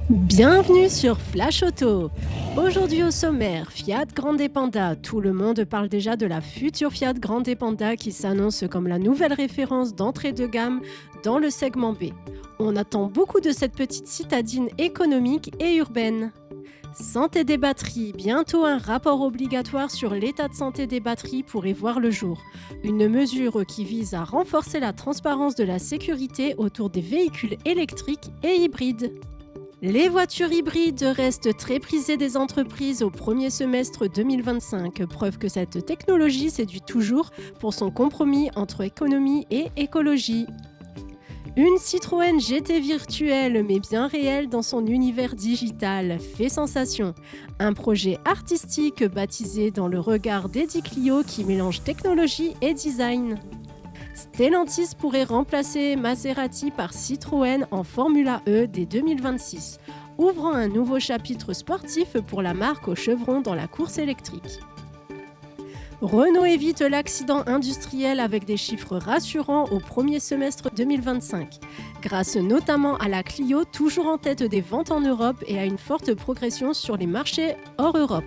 Bienvenue sur Flash Auto. Aujourd'hui au sommaire, Fiat Grande Panda. Tout le monde parle déjà de la future Fiat Grande Panda qui s'annonce comme la nouvelle référence d'entrée de gamme dans le segment B. On attend beaucoup de cette petite citadine économique et urbaine. Santé des batteries. Bientôt un rapport obligatoire sur l'état de santé des batteries pourrait voir le jour. Une mesure qui vise à renforcer la transparence de la sécurité autour des véhicules électriques et hybrides. Les voitures hybrides restent très prisées des entreprises au premier semestre 2025, preuve que cette technologie séduit toujours pour son compromis entre économie et écologie. Une Citroën GT virtuelle mais bien réelle dans son univers digital fait sensation. Un projet artistique baptisé dans le regard d'Eddie Clio qui mélange technologie et design. Stellantis pourrait remplacer Maserati par Citroën en Formula E dès 2026, ouvrant un nouveau chapitre sportif pour la marque au chevron dans la course électrique. Renault évite l'accident industriel avec des chiffres rassurants au premier semestre 2025, grâce notamment à la Clio toujours en tête des ventes en Europe et à une forte progression sur les marchés hors Europe.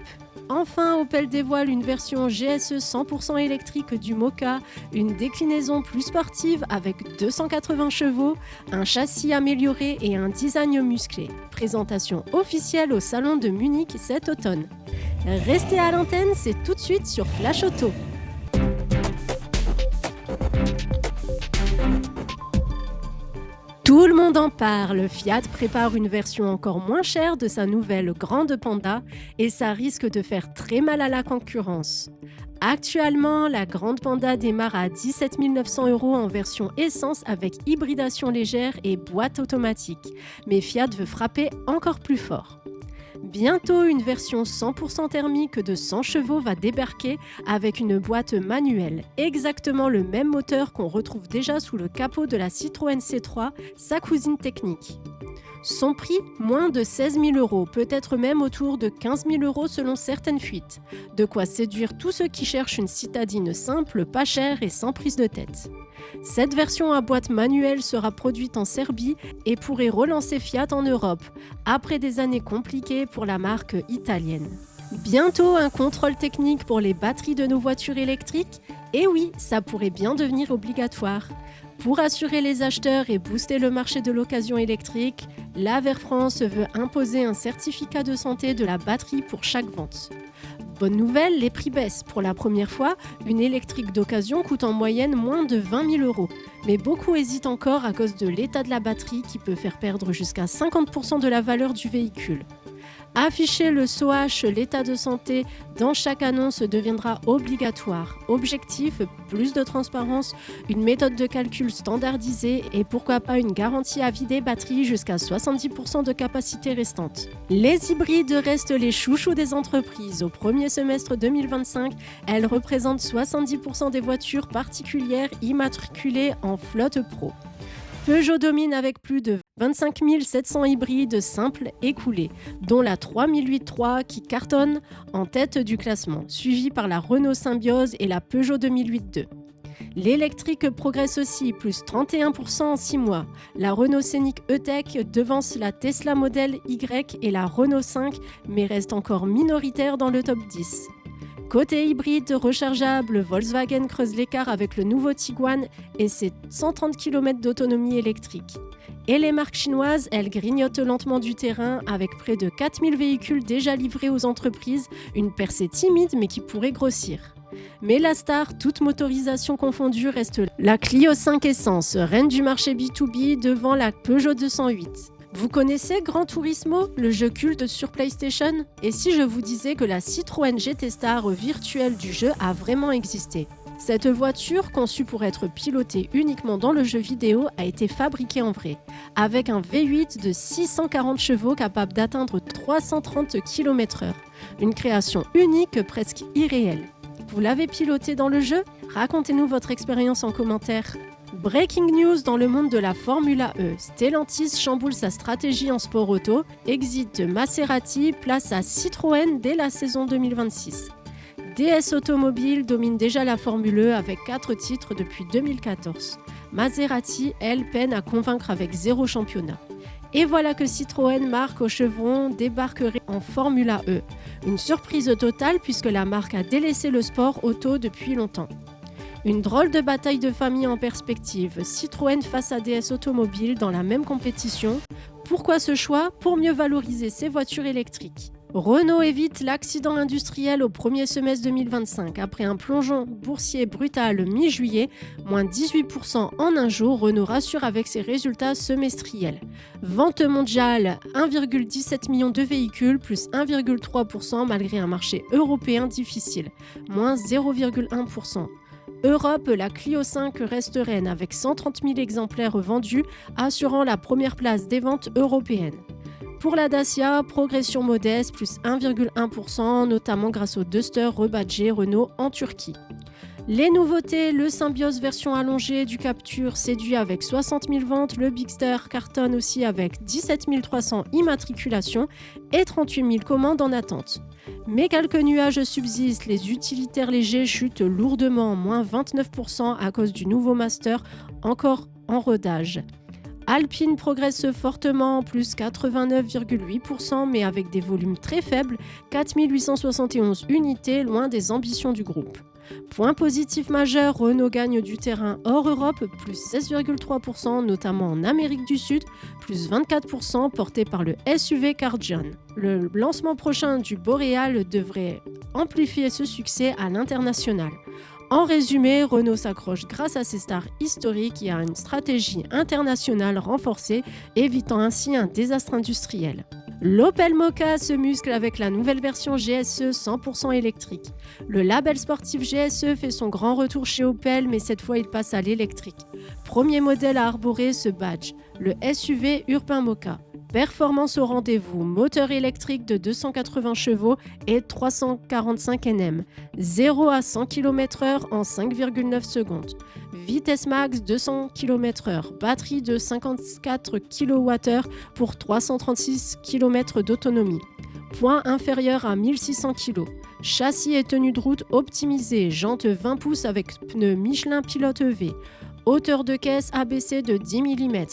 Enfin, Opel dévoile une version GSE 100% électrique du Mokka, une déclinaison plus sportive avec 280 chevaux, un châssis amélioré et un design musclé. Présentation officielle au salon de Munich cet automne. Restez à l'antenne, c'est tout de suite sur Flash Auto. Tout le monde en parle, Fiat prépare une version encore moins chère de sa nouvelle Grande Panda et ça risque de faire très mal à la concurrence. Actuellement, la Grande Panda démarre à 17 900 € en version essence avec hybridation légère et boîte automatique, mais Fiat veut frapper encore plus fort. Bientôt, une version 100% thermique de 100 chevaux va débarquer avec une boîte manuelle, exactement le même moteur qu'on retrouve déjà sous le capot de la Citroën C3, sa cousine technique. Son prix, moins de 16 000 €, peut-être même autour de 15 000 € selon certaines fuites. De quoi séduire tous ceux qui cherchent une citadine simple, pas chère et sans prise de tête. Cette version à boîte manuelle sera produite en Serbie et pourrait relancer Fiat en Europe, après des années compliquées pour la marque italienne. Bientôt un contrôle technique pour les batteries de nos voitures électriques ? Et oui, ça pourrait bien devenir obligatoire. Pour assurer les acheteurs et booster le marché de l'occasion électrique, l'Aver France veut imposer un certificat de santé de la batterie pour chaque vente. Bonne nouvelle, les prix baissent. Pour la première fois, une électrique d'occasion coûte en moyenne moins de 20 000 €. Mais beaucoup hésitent encore à cause de l'état de la batterie qui peut faire perdre jusqu'à 50% de la valeur du véhicule. Afficher le SOH, l'état de santé, dans chaque annonce deviendra obligatoire. Objectif, plus de transparence, une méthode de calcul standardisée et pourquoi pas une garantie à vie des batteries jusqu'à 70% de capacité restante. Les hybrides restent les chouchous des entreprises. Au premier semestre 2025, elles représentent 70% des voitures particulières immatriculées en flotte pro. Peugeot domine avec plus de 25 700 hybrides simples écoulés, dont la 3008-3 qui cartonne en tête du classement, suivie par la Renault Symbiose et la Peugeot 2008-2. L'électrique progresse aussi, plus 31% en 6 mois. La Renault Scénic E-Tech devance la Tesla Model Y et la Renault 5, mais reste encore minoritaire dans le top 10. Côté hybride rechargeable, Volkswagen creuse l'écart avec le nouveau Tiguan et ses 130 km d'autonomie électrique. Et les marques chinoises, elles grignotent lentement du terrain avec près de 4000 véhicules déjà livrés aux entreprises, une percée timide mais qui pourrait grossir. Mais la star, toute motorisation confondue, reste la Clio 5 Essence, reine du marché B2B devant la Peugeot 208. Vous connaissez Gran Turismo, le jeu culte sur PlayStation ? Et si je vous disais que la Citroën GT Star virtuelle du jeu a vraiment existé ? Cette voiture, conçue pour être pilotée uniquement dans le jeu vidéo, a été fabriquée en vrai, avec un V8 de 640 chevaux capable d'atteindre 330 km/h. Une création unique, presque irréelle. Vous l'avez pilotée dans le jeu ? Racontez-nous votre expérience en commentaire. Breaking news dans le monde de la Formula E. Stellantis chamboule sa stratégie en sport auto, exit de Maserati, place à Citroën dès la saison 2026. DS Automobile domine déjà la Formule E avec 4 titres depuis 2014. Maserati, elle, peine à convaincre avec 0 championnat. Et voilà que Citroën marque au chevron débarquerait en Formula E. Une surprise totale puisque la marque a délaissé le sport auto depuis longtemps. Une drôle de bataille de famille en perspective. Citroën face à DS Automobile dans la même compétition. Pourquoi ce choix? Pour mieux valoriser ses voitures électriques. Renault évite l'accident industriel au premier semestre 2025. Après un plongeon boursier brutal mi-juillet, moins 18% en un jour, Renault rassure avec ses résultats semestriels. Vente mondiale, 1,17 million de véhicules, plus 1,3% malgré un marché européen difficile, moins 0,1%. Europe, la Clio 5 reste reine avec 130 000 exemplaires vendus, assurant la première place des ventes européennes. Pour la Dacia, progression modeste, plus 1,1%, notamment grâce au Duster rebadgé Renault en Turquie. Les nouveautés, le Symbiose version allongée du Captur séduit avec 60 000 ventes, le Bigster cartonne aussi avec 17 300 immatriculations et 38 000 commandes en attente. Mais quelques nuages subsistent, les utilitaires légers chutent lourdement, moins 29% à cause du nouveau Master encore en rodage. Alpine progresse fortement, plus 89,8%, mais avec des volumes très faibles, 4 871 unités, loin des ambitions du groupe. Point positif majeur, Renault gagne du terrain hors Europe, plus 16,3%, notamment en Amérique du Sud, plus 24%, porté par le SUV Cardian. Le lancement prochain du Boréal devrait amplifier ce succès à l'international. En résumé, Renault s'accroche grâce à ses stars historiques et à une stratégie internationale renforcée, évitant ainsi un désastre industriel. L'Opel Mokka se muscle avec la nouvelle version GSE 100% électrique. Le label sportif GSE fait son grand retour chez Opel, mais cette fois il passe à l'électrique. Premier modèle à arborer ce badge, le SUV Urban Mokka. Performance au rendez-vous, moteur électrique de 280 chevaux et 345 Nm, 0 à 100 km/h en 5,9 secondes. Vitesse max 200 km/h, batterie de 54 kWh pour 336 km d'autonomie. Poids inférieur à 1600 kg. Châssis et tenue de route optimisée, jantes 20 pouces avec pneus Michelin Pilote EV. Hauteur de caisse abaissée de 10 mm.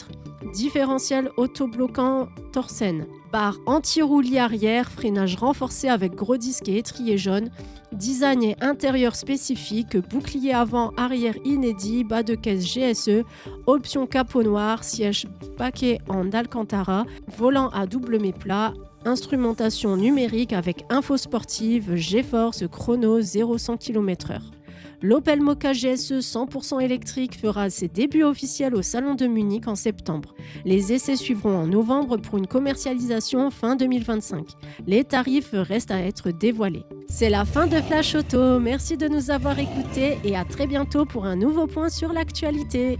Différentiel autobloquant Torsen. Barre anti-roulis arrière, freinage renforcé avec gros disque et étrier jaune. Design et intérieur spécifique, bouclier avant-arrière inédit, bas de caisse GSE, option capot noir, siège baquet en Alcantara, volant à double méplat, instrumentation numérique avec info sportive, G-Force, chrono 0-100 km/h. L'Opel Mokka GSE 100% électrique fera ses débuts officiels au Salon de Munich en septembre. Les essais suivront en novembre pour une commercialisation fin 2025. Les tarifs restent à être dévoilés. C'est la fin de Flash Auto. Merci de nous avoir écoutés et à très bientôt pour un nouveau point sur l'actualité.